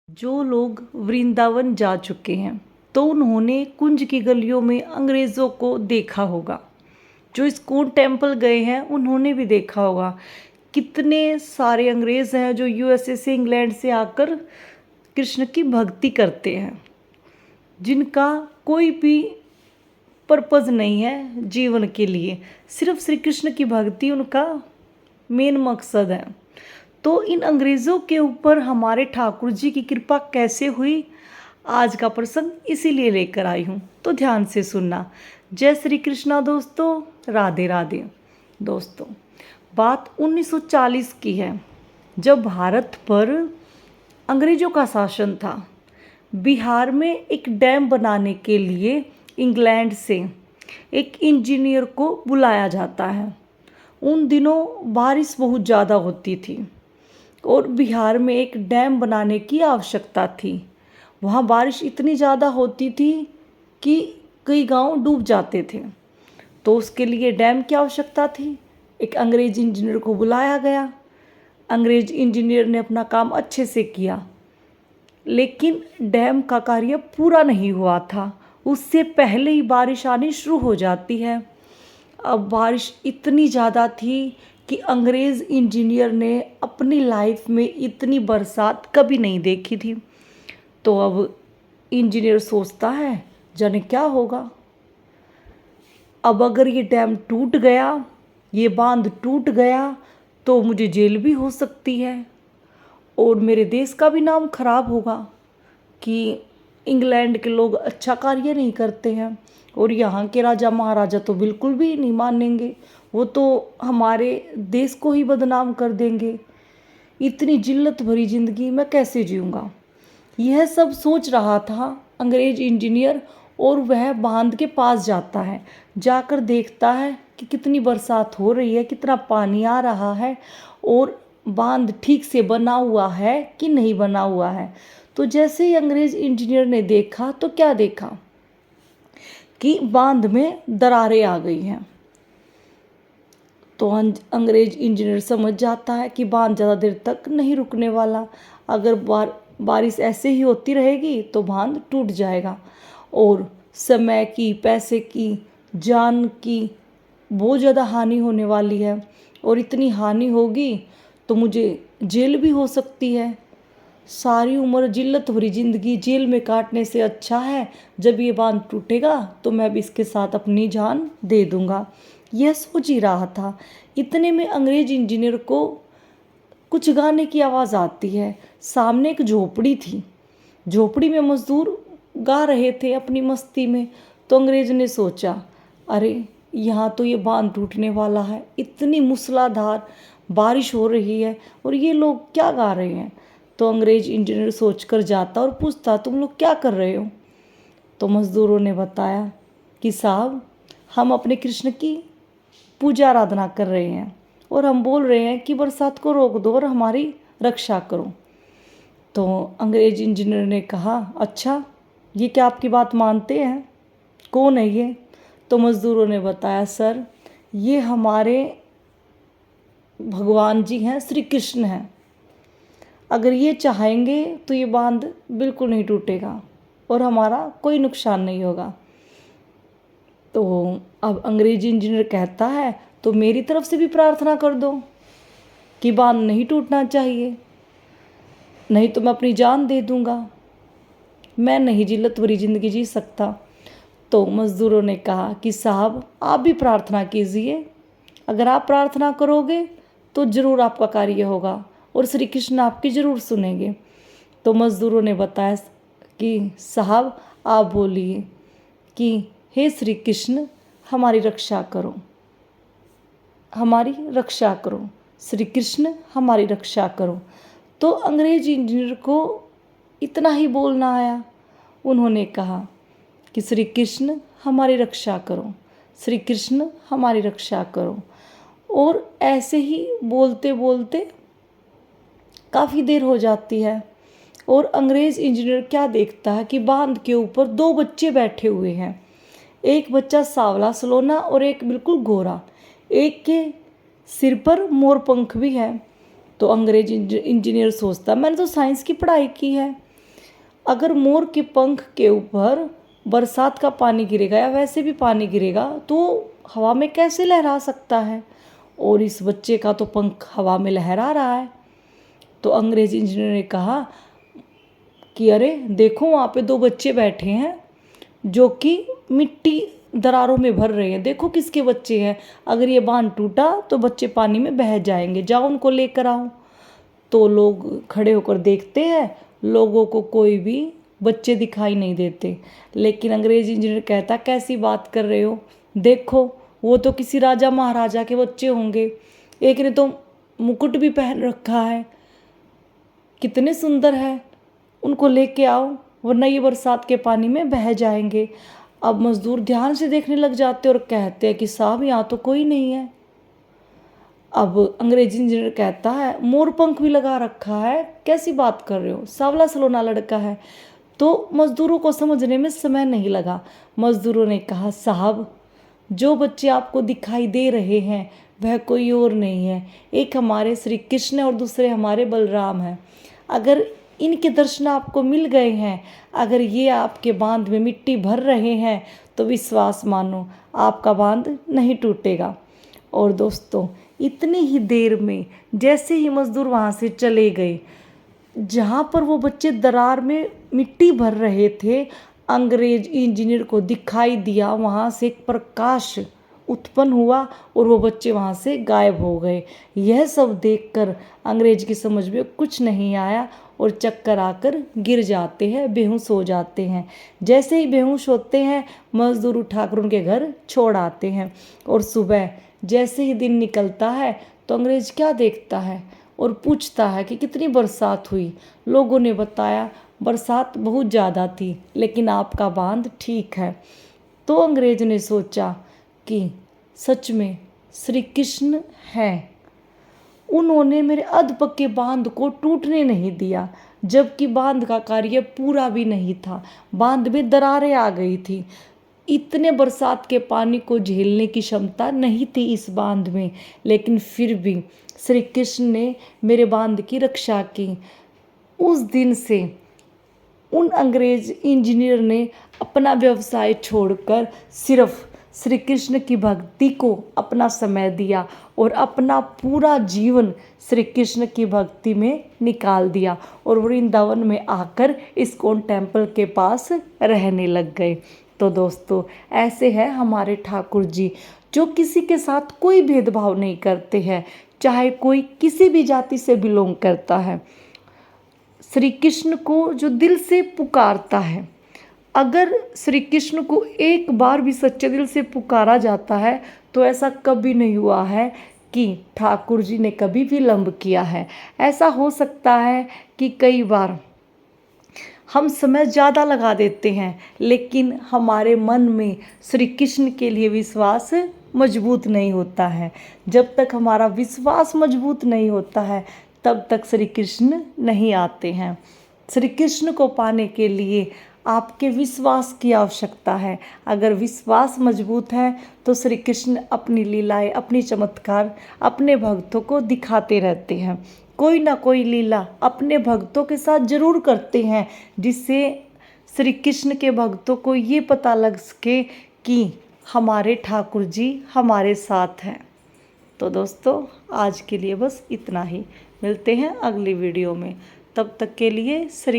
जो लोग वृंदावन जा चुके हैं तो उन्होंने कुंज की गलियों में अंग्रेज़ों को देखा होगा। जो इस्कॉन टेम्पल गए हैं उन्होंने भी देखा होगा। कितने सारे अंग्रेज़ हैं जो यूएसए से इंग्लैंड से आकर कृष्ण की भक्ति करते हैं, जिनका कोई भी पर्पज़ नहीं है जीवन के लिए, सिर्फ श्री कृष्ण की भक्ति उनका मेन मकसद है। तो इन अंग्रेज़ों के ऊपर हमारे ठाकुर जी की कृपा कैसे हुई, आज का प्रसंग इसीलिए लेकर आई हूँ, तो ध्यान से सुनना। जय श्री कृष्णा दोस्तों, राधे राधे। दोस्तों, बात 1940 की है, जब भारत पर अंग्रेज़ों का शासन था। बिहार में एक डैम बनाने के लिए इंग्लैंड से एक इंजीनियर को बुलाया जाता है। उन दिनों बारिश बहुत ज़्यादा होती थी और बिहार में एक डैम बनाने की आवश्यकता थी। वहाँ बारिश इतनी ज़्यादा होती थी कि कई गांव डूब जाते थे। तो उसके लिए डैम की आवश्यकता थी। एक अंग्रेज इंजीनियर को बुलाया गया। अंग्रेज इंजीनियर ने अपना काम अच्छे से किया, लेकिन डैम का कार्य पूरा नहीं हुआ था। उससे पहले ही बारिश आनी शुरू हो जाती है। अब बारिश इतनी ज़्यादा थी कि अंग्रेज़ इंजीनियर ने अपनी लाइफ में इतनी बरसात कभी नहीं देखी थी। तो अब इंजीनियर सोचता है, जाने क्या होगा। अब अगर ये डैम टूट गया, ये बांध टूट गया, तो मुझे जेल भी हो सकती है और मेरे देश का भी नाम खराब होगा कि इंग्लैंड के लोग अच्छा कार्य नहीं करते हैं। और यहाँ के राजा महाराजा तो बिल्कुल भी नहीं मानेंगे, वो तो हमारे देश को ही बदनाम कर देंगे। इतनी जिल्लत भरी ज़िंदगी मैं कैसे जीऊँगा। यह सब सोच रहा था अंग्रेज इंजीनियर, और वह बांध के पास जाता है। जाकर देखता है कि कितनी बरसात हो रही है, कितना पानी आ रहा है और बांध ठीक से बना हुआ है कि नहीं बना हुआ है। तो जैसे ही अंग्रेज इंजीनियर ने देखा तो क्या देखा कि बांध में दरारें आ गई हैं। तो अंग्रेज इंजीनियर समझ जाता है कि बांध ज़्यादा देर तक नहीं रुकने वाला। अगर बारिश ऐसे ही होती रहेगी तो बांध टूट जाएगा और समय की, पैसे की, जान की बहुत ज़्यादा हानि होने वाली है। और इतनी हानि होगी तो मुझे जेल भी हो सकती है। सारी उम्र जिल्लत भरी ज़िंदगी जेल में काटने से अच्छा है जब ये बांध टूटेगा तो मैं भी इसके साथ अपनी जान दे दूंगा। यह सोच ही रहा था। इतने में अंग्रेज इंजीनियर को कुछ गाने की आवाज़ आती है। सामने एक झोपड़ी थी। झोपड़ी में मजदूर गा रहे थे अपनी मस्ती में। तो अंग्रेज ने सोचा, अरे यहाँ तो ये बांध टूटने वाला है, इतनी मूसलाधार बारिश हो रही है और ये लोग क्या गा रहे हैं। तो अंग्रेज इंजीनियर सोचकर जाता और पूछता, तुम लोग क्या कर रहे हो। तो मज़दूरों ने बताया कि साहब, हम अपने कृष्ण की पूजा आराधना कर रहे हैं और हम बोल रहे हैं कि बरसात को रोक दो और हमारी रक्षा करो। तो अंग्रेज इंजीनियर ने कहा, अच्छा, ये क्या आपकी बात मानते हैं? कौन है ये? तो मज़दूरों ने बताया, सर, ये हमारे भगवान जी हैं, श्री कृष्ण हैं। अगर ये चाहेंगे तो ये बांध बिल्कुल नहीं टूटेगा और हमारा कोई नुकसान नहीं होगा। तो अब अंग्रेजी इंजीनियर कहता है, तो मेरी तरफ से भी प्रार्थना कर दो कि बांध नहीं टूटना चाहिए, नहीं तो मैं अपनी जान दे दूंगा, मैं नहीं जिल्लत भरी ज़िंदगी जी सकता। तो मज़दूरों ने कहा कि साहब, आप भी प्रार्थना कीजिए, अगर आप प्रार्थना करोगे तो ज़रूर आपका कार्य होगा और श्री कृष्ण आपकी ज़रूर सुनेंगे। तो मज़दूरों ने बताया कि साहब, आप बोलिए कि हे श्री कृष्ण, हमारी रक्षा करो, हमारी रक्षा करो, श्री कृष्ण हमारी रक्षा करो। तो अंग्रेज इंजीनियर को इतना ही बोलना आया। उन्होंने कहा कि श्री कृष्ण हमारी रक्षा करो, श्री कृष्ण हमारी रक्षा करो। और ऐसे ही बोलते बोलते काफ़ी देर हो जाती है और अंग्रेज़ इंजीनियर क्या देखता है कि बांध के ऊपर दो बच्चे बैठे हुए हैं। एक बच्चा सांवला सलोना और एक बिल्कुल गोरा। एक के सिर पर मोर पंख भी है। तो अंग्रेज इंजीनियर सोचता, मैंने तो साइंस की पढ़ाई की है, अगर मोर के पंख के ऊपर बरसात का पानी गिरेगा या वैसे भी पानी गिरेगा तो हवा में कैसे लहरा सकता है, और इस बच्चे का तो पंख हवा में लहरा रहा है। तो अंग्रेजी इंजीनियर ने कहा कि अरे देखो वहाँ पे दो बच्चे बैठे हैं जो कि मिट्टी दरारों में भर रहे हैं, देखो किसके बच्चे हैं, अगर ये बांध टूटा तो बच्चे पानी में बह जाएंगे, जाओ उनको लेकर आओ। तो लोग खड़े होकर देखते हैं, लोगों को कोई भी बच्चे दिखाई नहीं देते। लेकिन अंग्रेजी इंजीनियर कहता कैसी बात कर रहे हो, देखो वो तो किसी राजा महाराजा के बच्चे होंगे, एक ने तो मुकुट भी पहन रखा है, कितने सुंदर है, उनको लेके आओ वरना ये बरसात के पानी में बह जाएंगे। अब मजदूर ध्यान से देखने लग जाते और कहते हैं कि साहब यहाँ तो कोई नहीं है। अब अंग्रेजी इंजीनियर कहता है मोर पंख भी लगा रखा है, कैसी बात कर रहे हो, सावला सलोना लड़का है। तो मजदूरों को समझने में समय नहीं लगा। मजदूरों ने कहा साहब जो बच्चे आपको दिखाई दे रहे हैं वह कोई और नहीं है, एक हमारे श्री कृष्ण और दूसरे हमारे बलराम हैं। अगर इनके दर्शन आपको मिल गए हैं, अगर ये आपके बांध में मिट्टी भर रहे हैं तो विश्वास मानो आपका बांध नहीं टूटेगा। और दोस्तों इतनी ही देर में जैसे ही मजदूर वहाँ से चले गए, जहाँ पर वो बच्चे दरार में मिट्टी भर रहे थे, अंग्रेज इंजीनियर को दिखाई दिया वहाँ से एक प्रकाश उत्पन्न हुआ और वो बच्चे वहाँ से गायब हो गए। यह सब देखकर अंग्रेज की समझ में कुछ नहीं आया और चक्कर आकर गिर जाते हैं, बेहोश हो जाते हैं। जैसे ही बेहोश होते हैं मजदूर उठाकर उनके घर छोड़ आते हैं। और सुबह जैसे ही दिन निकलता है तो अंग्रेज क्या देखता है और पूछता है कि कितनी बरसात हुई। लोगों ने बताया बरसात बहुत ज़्यादा थी लेकिन आपका बांध ठीक है। तो अंग्रेज ने सोचा कि सच में श्री कृष्ण हैं, उन्होंने मेरे अधपक्के बांध को टूटने नहीं दिया, जबकि बांध का कार्य पूरा भी नहीं था, बांध में दरारें आ गई थी, इतने बरसात के पानी को झेलने की क्षमता नहीं थी इस बांध में, लेकिन फिर भी श्री कृष्ण ने मेरे बांध की रक्षा की। उस दिन से उन अंग्रेज इंजीनियर ने अपना व्यवसाय छोड़कर सिर्फ श्री कृष्ण की भक्ति को अपना समय दिया और अपना पूरा जीवन श्री कृष्ण की भक्ति में निकाल दिया और वृंदावन में आकर इस्कॉन टेम्पल के पास रहने लग गए। तो दोस्तों ऐसे हैं हमारे ठाकुर जी, जो किसी के साथ कोई भेदभाव नहीं करते हैं, चाहे कोई किसी भी जाति से बिलोंग करता है। श्री कृष्ण को जो दिल से पुकारता है, अगर श्री कृष्ण को एक बार भी सच्चे दिल से पुकारा जाता है तो ऐसा कभी नहीं हुआ है कि ठाकुर जी ने कभी विलंब किया है। ऐसा हो सकता है कि कई बार हम समय ज़्यादा लगा देते हैं लेकिन हमारे मन में श्री कृष्ण के लिए विश्वास मजबूत नहीं होता है। जब तक हमारा विश्वास मजबूत नहीं होता है तब तक श्री कृष्ण नहीं आते हैं। श्री कृष्ण को पाने के लिए आपके विश्वास की आवश्यकता है। अगर विश्वास मजबूत है तो श्री कृष्ण अपनी लीलाएं, अपनी चमत्कार अपने भक्तों को दिखाते रहते हैं। कोई ना कोई लीला अपने भक्तों के साथ जरूर करते हैं, जिससे श्री कृष्ण के भक्तों को ये पता लग सके कि हमारे ठाकुर जी हमारे साथ हैं। तो दोस्तों आज के लिए बस इतना ही, मिलते हैं अगली वीडियो में, तब तक के लिए श्री